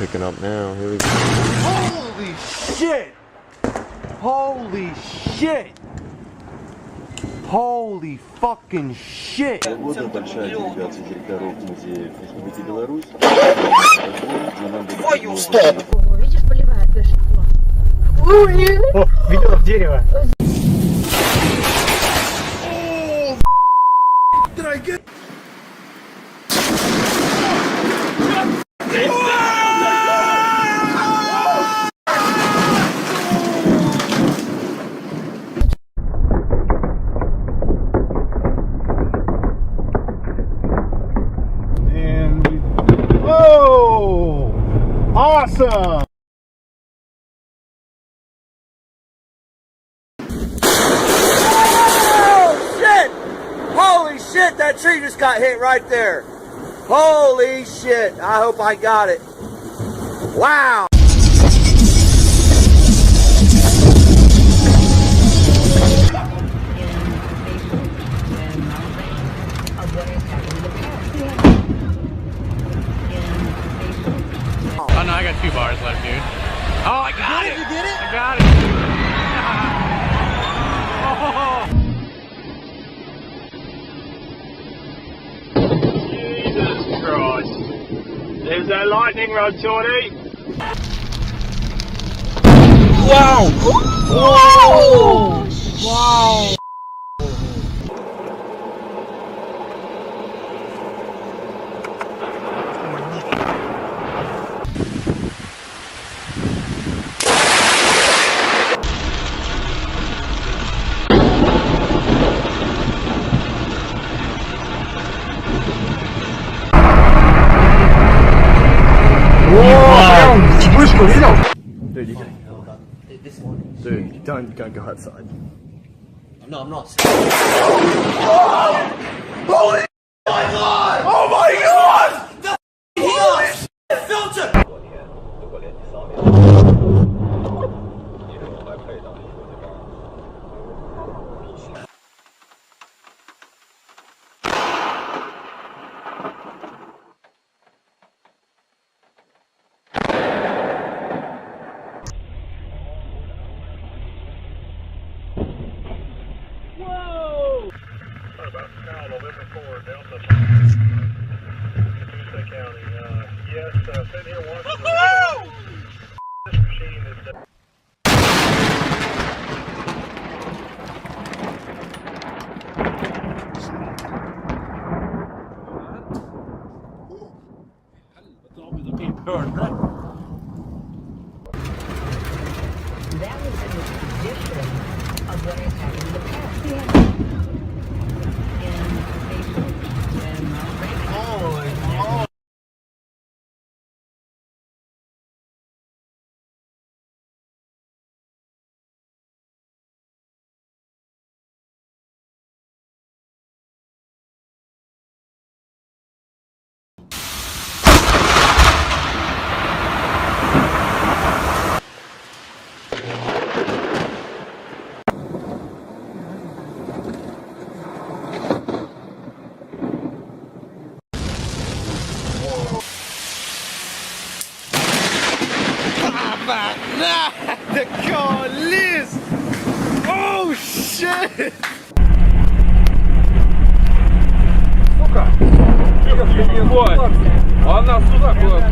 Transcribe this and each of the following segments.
picking up now. Here we go. Holy shit! Holy shit! Holy fucking shit! Погода, большая делегация директоров музея Республики Беларусь. Твою стоп! Видишь, поливает дышит. О, видела в дерево. Oh! Awesome! Oh shit! Holy shit, that tree just got hit right there. Holy shit, I hope I got it. Wow! Oh no, I got 2 bars left, dude. Oh, I got it! You did it? I got it! Jesus Christ. There's that lightning rod, Shorty. Wow! Whoa! Wow! Вышку видел? Dude, don't go outside. No, I'm not. Holy my God! Oh my God! The filter! November 4, Delta. Tuesday County. Yes, sitting here watching. This machine is. That was in the tradition of what has happened in the past. The Collis! Oh shit! Сука! Вот! Она сюда куда-то.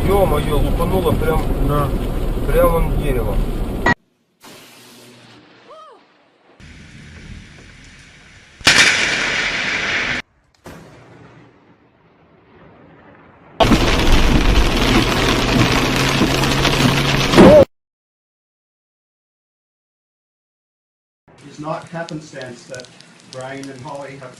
Ё-моё, лупануло прямо на дерево. it's not happenstance that Brian and Holly have.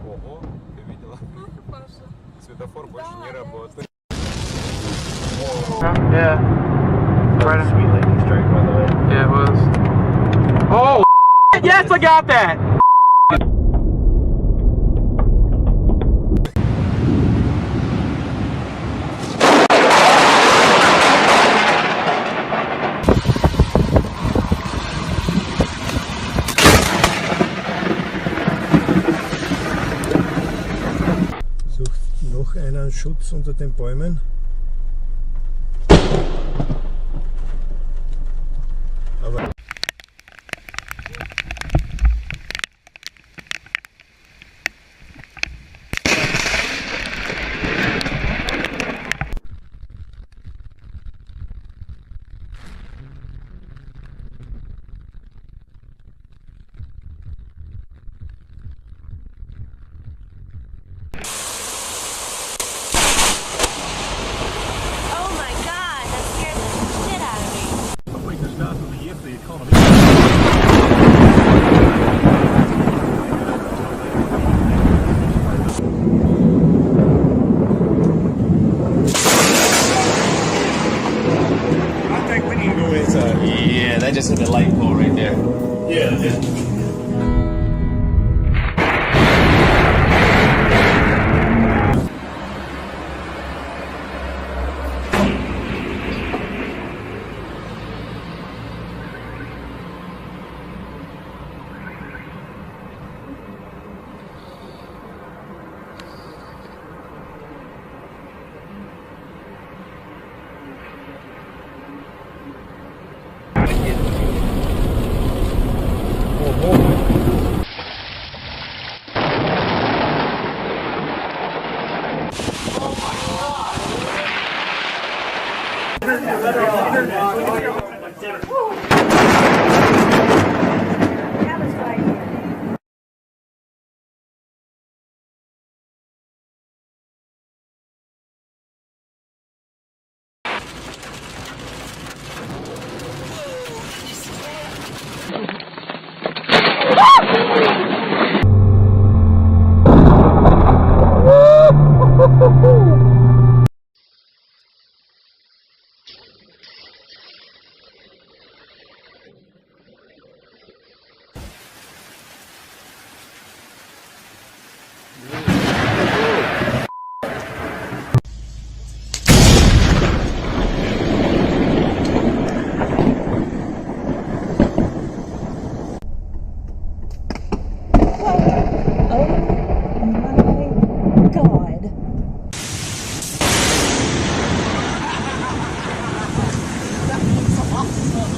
Ого, ты видела? Светофор больше не работает. Yeah. Right on. Sweet lightning strike, by the way. Yeah, it was. Oh, yes, I got that. Sucht noch einen Schutz unter den Bäumen. Aber Oh my god, that scared the shit out of me. Yeah, that just hit the light pole right there.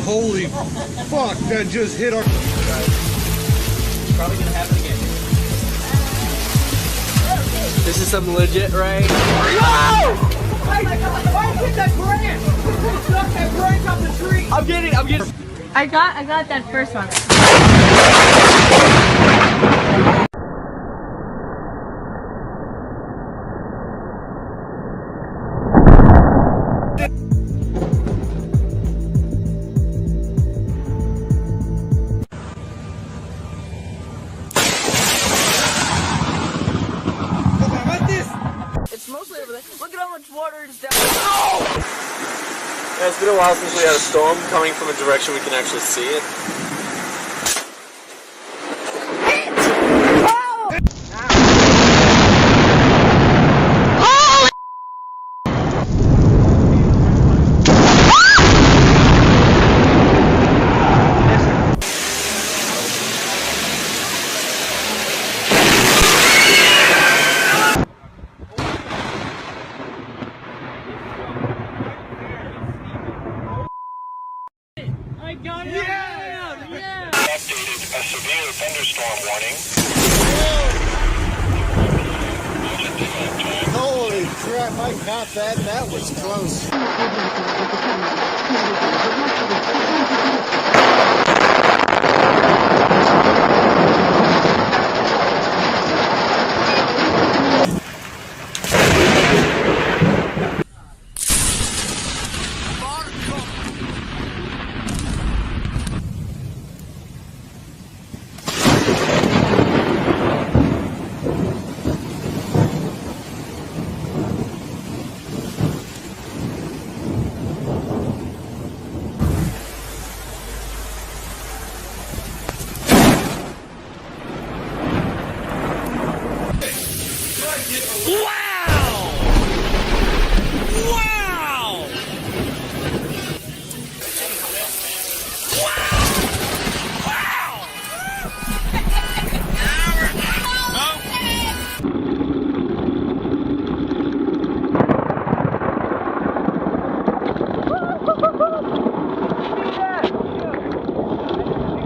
holy fuck, that just hit our. Probably gonna happen again. This is something legit, right? No! Oh my god, why did you hit that branch? You knocked that branch off the tree! I'm getting. I got that first one. It's mostly over there. Look at how much water is down. Yeah, it's been a while since we had a storm coming from a direction we can actually see it. a severe thunderstorm warning. Holy crap, I caught that. That was close.